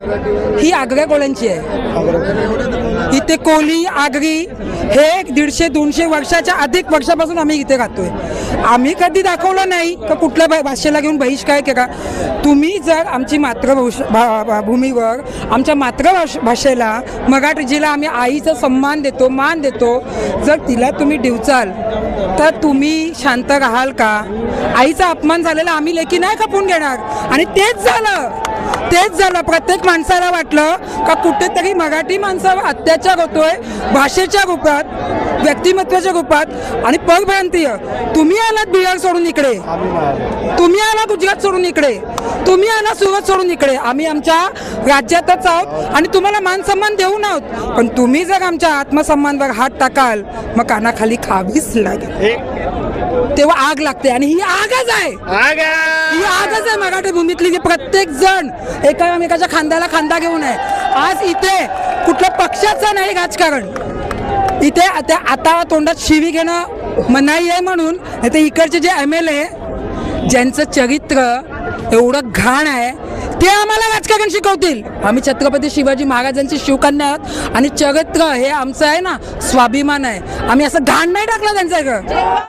ही आगऱ्या कोळ्यांची आहे। इथे कोली आगरी हे 150-200 वर्षाच्या अधिक वर्षापासून आम्ही इथे राहतोय। आम्ही कधी दाखवलं नाही का कुठल्या भाषेला घेऊन बहिष्कार केला। तुम्ही जर आमची मातृभूमीवर आमच्या मातृभाषेला मराठी जिला आम्ही आईचा सन्मान देतो, मान देतो, जर तिला तुम्ही डिवचाल तर तुम्ही शांत राहाल का? आईचा अपमान झालेला आम्ही लेखी नाही खपून घेणार। आणि तेच झालं प्रत्येक माणसाला वाटलं का कुठेतरी मराठी माणसावर अत्याचार होतोय भाषेच्या रूपात, व्यक्तिमत्वाच्या रूपात आणि परप्रांतीय। तुम्ही आलात बिहार सोडून इकडे, तुम्ही आला गुजरात सोडून इकडे, तुम्ही आला सुरत सोडून इकडे। आम्ही आमच्या राज्यातच आहोत आणि तुम्हाला मान सन्मान देऊन आहोत, पण तुम्ही जर आमच्या आत्मसन्मानावर हात टाकाल मग कानाखाली खावीच लागेल, तेव्हा आग लागते। आणि ही आगच आहे, ही आगच आहे मराठी भूमीतली की प्रत्येक जण एकामेकाच्या खांद्याला खांदा घेऊन आहे। आज इथे कुठल्या पक्षाचं नाही राजकारण, इथे आता तोंडात शिवी घेणं मनाई आहे म्हणून ते इकडचे जे MLA ज्यांचं चरित्र एवढं घाण आहे ते आम्हाला राजकारण शिकवतील। आम्ही छत्रपती शिवाजी महाराजांची शिवकन्या आहोत आणि चरित्र हे आमचं आहे ना, स्वाभिमान आहे। आम्ही असं घाण नाही टाकलं त्यांचं